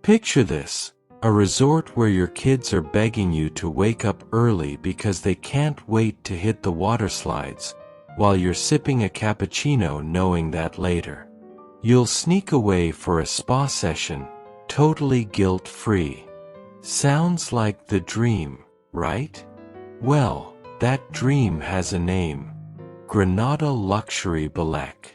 Picture this, a resort where your kids are begging you to wake up early because they can't wait to hit the water slides, while you're sipping a cappuccino knowing that later you'll sneak away for a spa session, totally guilt-free. Sounds like the dream, right? Well, that dream has a name. Granada Luxury Belek.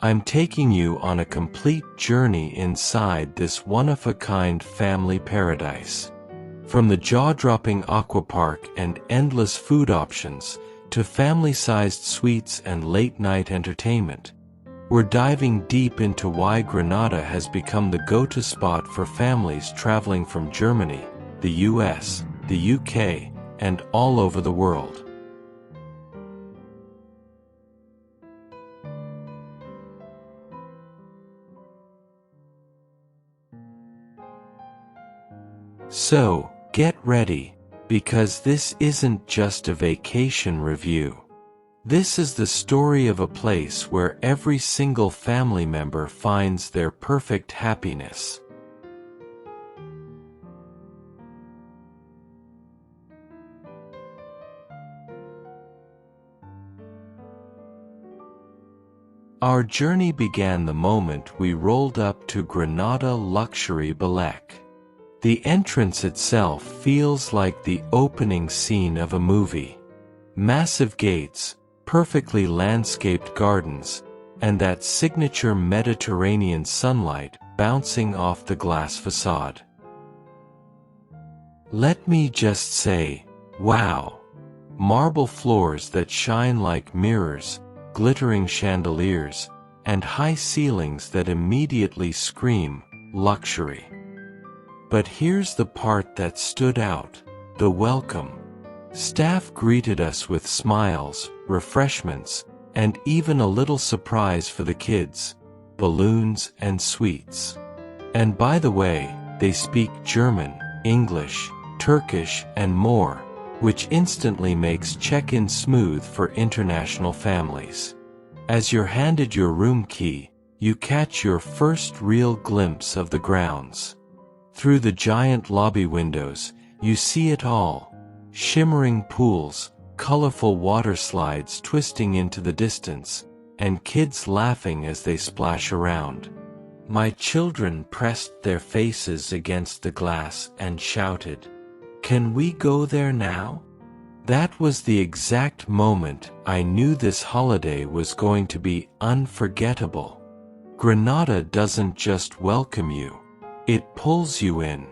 I'm taking you on a complete journey inside this one-of-a-kind family paradise. From the jaw-dropping aqua park and endless food options, to family-sized suites and late-night entertainment, we're diving deep into why Granada has become the go-to spot for families traveling from Germany, the US, the UK, and all over the world. So, get ready, because this isn't just a vacation review. This is the story of a place where every single family member finds their perfect happiness. Our journey began the moment we rolled up to Granada Luxury Belek. The entrance itself feels like the opening scene of a movie. Massive gates, perfectly landscaped gardens, and that signature Mediterranean sunlight bouncing off the glass facade. Let me just say, wow! Marble floors that shine like mirrors, glittering chandeliers, and high ceilings that immediately scream luxury. But here's the part that stood out: the welcome. Staff greeted us with smiles, refreshments, and even a little surprise for the kids: balloons and sweets. And by the way, they speak German, English, Turkish, and more, which instantly makes check-in smooth for international families. As you're handed your room key, you catch your first real glimpse of the grounds. Through the giant lobby windows, you see it all: shimmering pools, colorful water slides twisting into the distance, and kids laughing as they splash around. My children pressed their faces against the glass and shouted, "Can we go there now?" That was the exact moment I knew this holiday was going to be unforgettable. Granada doesn't just welcome you, it pulls you in.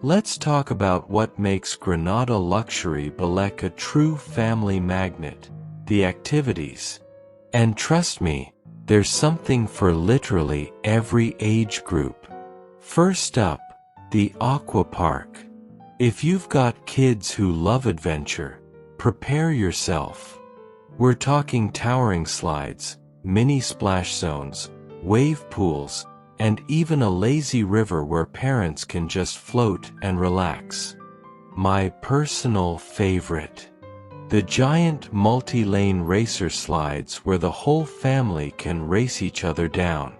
Let's talk about what makes Granada Luxury Belek a true family magnet: the activities. And trust me, there's something for literally every age group. First up, the Aqua Park. If you've got kids who love adventure, prepare yourself. We're talking towering slides, mini splash zones, wave pools, and even a lazy river where parents can just float and relax. My personal favorite: the giant multi-lane racer slides where the whole family can race each other down.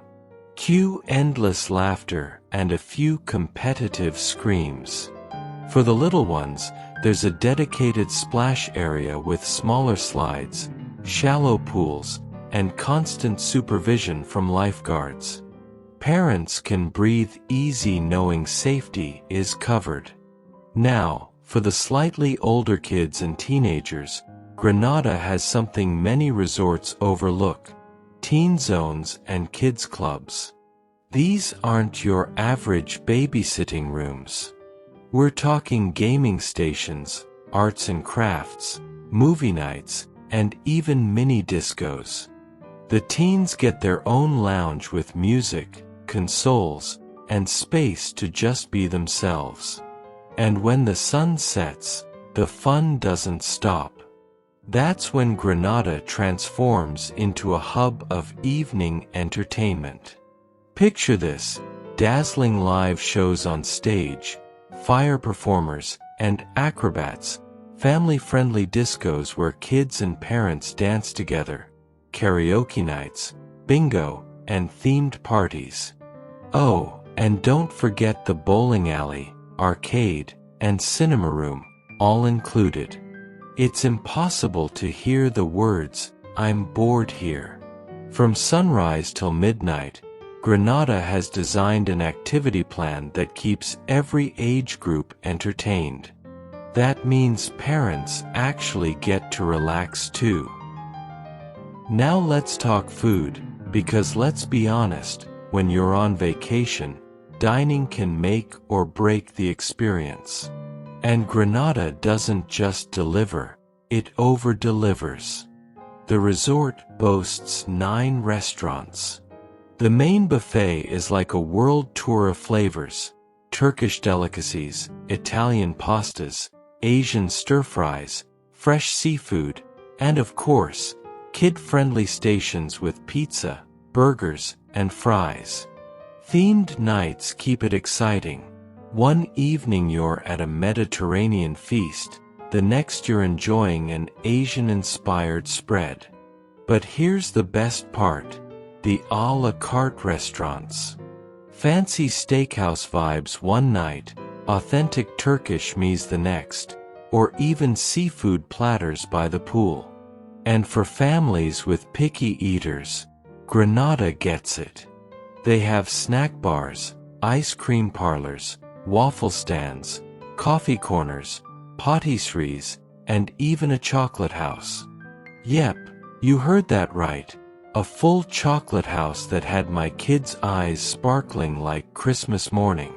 Cue endless laughter and a few competitive screams. For the little ones, there's a dedicated splash area with smaller slides, shallow pools, and constant supervision from lifeguards. Parents can breathe easy knowing safety is covered. Now, for the slightly older kids and teenagers, Granada has something many resorts overlook: teen zones and kids clubs. These aren't your average babysitting rooms. We're talking gaming stations, arts and crafts, movie nights, and even mini discos. The teens get their own lounge with music, consoles, and space to just be themselves. And when the sun sets, the fun doesn't stop. That's when Granada transforms into a hub of evening entertainment. Picture this: dazzling live shows on stage, fire performers, and acrobats, family-friendly discos where kids and parents dance together, karaoke nights, bingo, and themed parties. Oh, and don't forget the bowling alley, arcade, and cinema room, all included. It's impossible to hear the words, "I'm bored here." From sunrise till midnight, Granada has designed an activity plan that keeps every age group entertained. That means parents actually get to relax too. Now let's talk food, because let's be honest, when you're on vacation, dining can make or break the experience. And Granada doesn't just deliver, it over-delivers. The resort boasts 9 restaurants. The main buffet is like a world tour of flavors: Turkish delicacies, Italian pastas, Asian stir-fries, fresh seafood, and of course, kid-friendly stations with pizza, burgers, and fries. Themed nights keep it exciting. One evening you're at a Mediterranean feast, the next you're enjoying an Asian-inspired spread. But here's the best part: the à la carte restaurants. Fancy steakhouse vibes one night, authentic Turkish meals the next, or even seafood platters by the pool. And for families with picky eaters, Granada gets it. They have snack bars, ice cream parlors, waffle stands, coffee corners, patisseries, and even a chocolate house. Yep, you heard that right. A full chocolate house that had my kids' eyes sparkling like Christmas morning.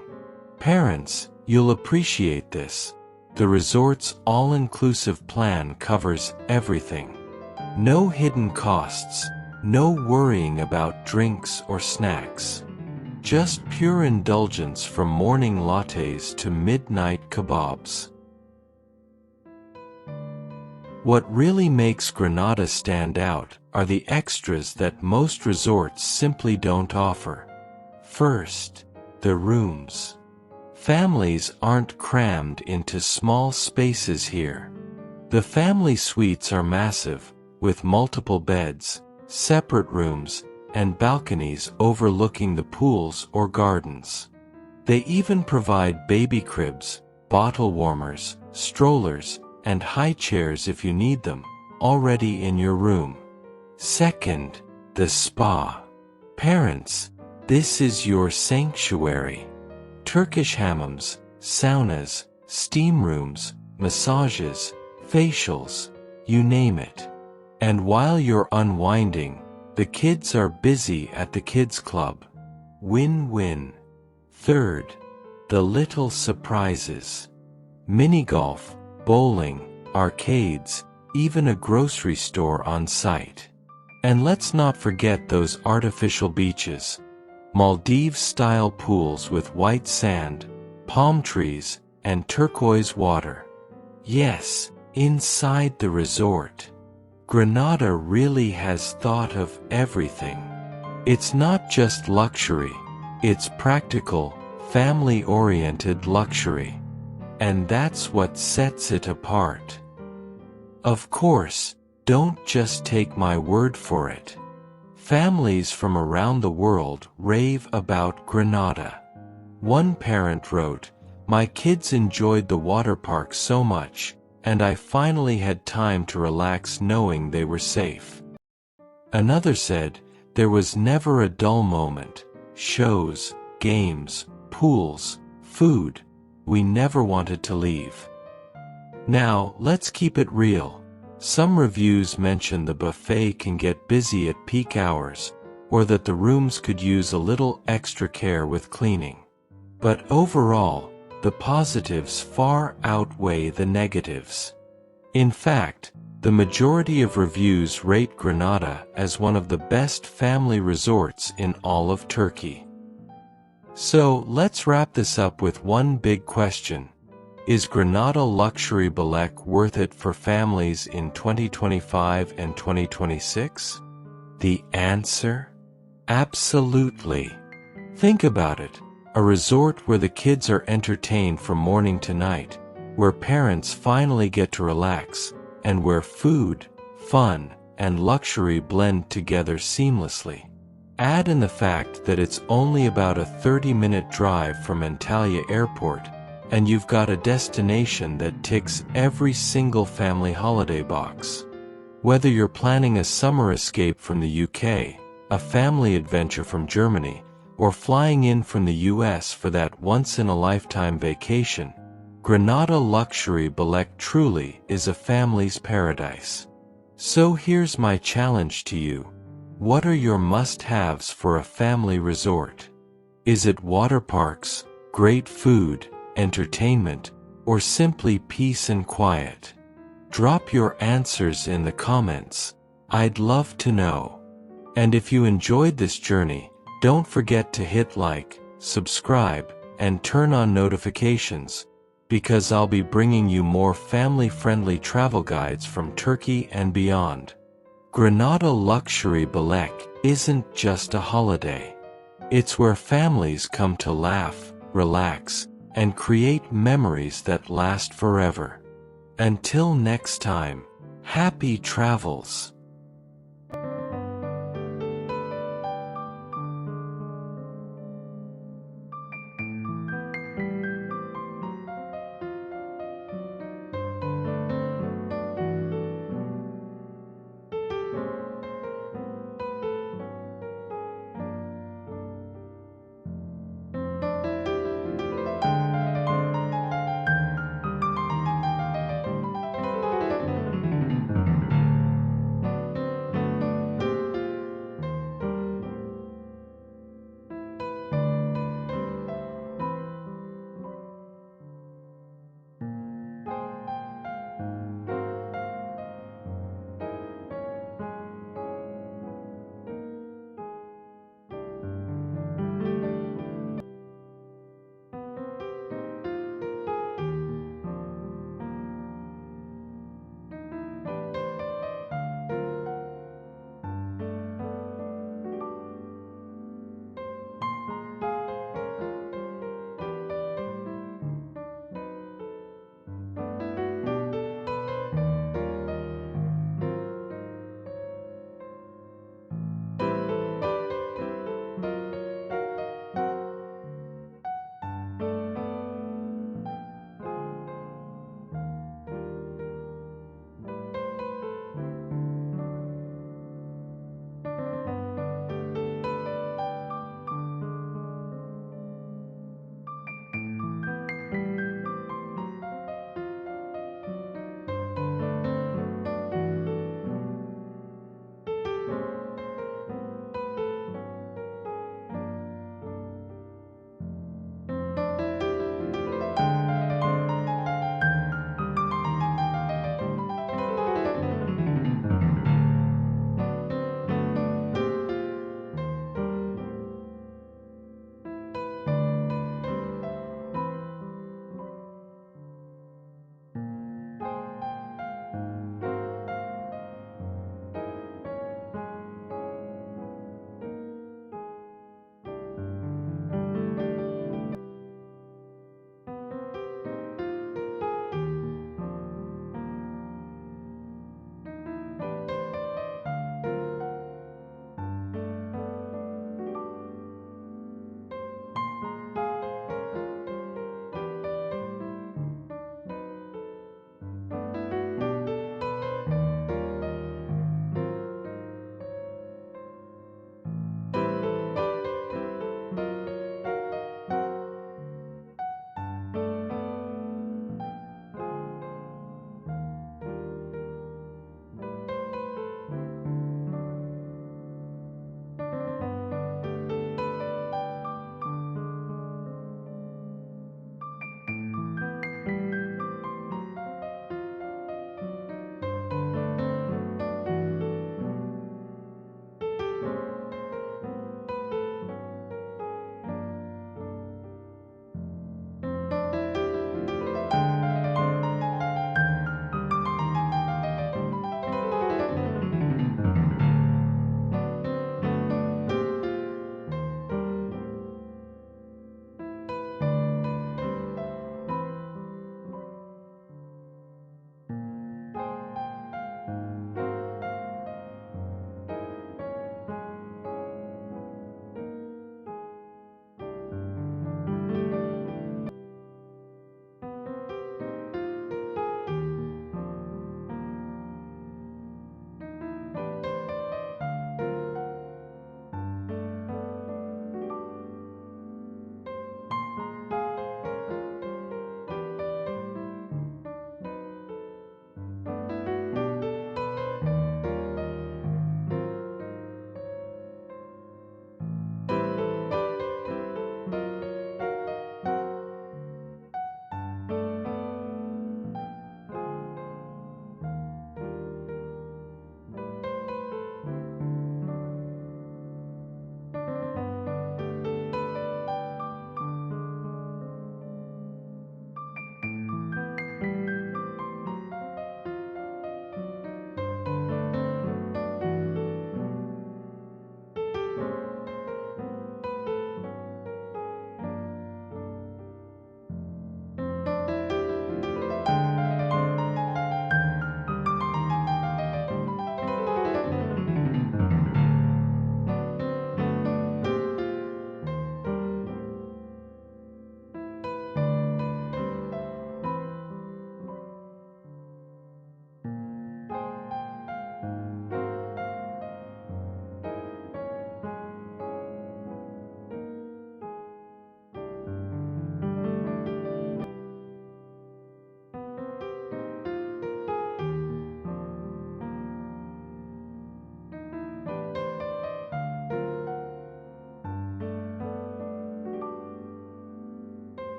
Parents, you'll appreciate this. The resort's all-inclusive plan covers everything. No hidden costs, no worrying about drinks or snacks. Just pure indulgence from morning lattes to midnight kebabs. What really makes Granada stand out are the extras that most resorts simply don't offer. First, the rooms. Families aren't crammed into small spaces here. The family suites are massive, with multiple beds, separate rooms, and balconies overlooking the pools or gardens. They even provide baby cribs, bottle warmers, strollers, and high chairs if you need them, already in your room. Second, the spa. Parents, this is your sanctuary. Turkish hammams, saunas, steam rooms, massages, facials, you name it. And while you're unwinding, the kids are busy at the kids club. Win-win. Third, the little surprises. Mini golf, bowling, arcades, even a grocery store on site. And let's not forget those artificial beaches. Maldives-style pools with white sand, palm trees, and turquoise water. Yes, inside the resort. Granada really has thought of everything. It's not just luxury, it's practical, family-oriented luxury. And that's what sets it apart. Of course, don't just take my word for it. Families from around the world rave about Granada. One parent wrote, "My kids enjoyed the water park so much, and I finally had time to relax knowing they were safe." Another said, "There was never a dull moment. Shows, games, pools, food. We never wanted to leave." Now, let's keep it real. Some reviews mention the buffet can get busy at peak hours, or that the rooms could use a little extra care with cleaning. But overall, the positives far outweigh the negatives. In fact, the majority of reviews rate Granada as one of the best family resorts in all of Turkey. So let's wrap this up with one big question. Is Granada Luxury Belek worth it for families in 2025 and 2026? The answer? Absolutely. Think about it. A resort where the kids are entertained from morning to night, where parents finally get to relax, and where food, fun, and luxury blend together seamlessly. Add in the fact that it's only about a 30-minute drive from Antalya Airport, and you've got a destination that ticks every single family holiday box. Whether you're planning a summer escape from the UK, a family adventure from Germany, or flying in from the US for that once-in-a-lifetime vacation, Granada Luxury Belek truly is a family's paradise. So here's my challenge to you. What are your must-haves for a family resort? Is it water parks, great food, entertainment, or simply peace and quiet? Drop your answers in the comments. I'd love to know. And if you enjoyed this journey, don't forget to hit like, subscribe, and turn on notifications, because I'll be bringing you more family-friendly travel guides from Turkey and beyond. Granada Luxury Belek isn't just a holiday. It's where families come to laugh, relax, and create memories that last forever. Until next time, happy travels!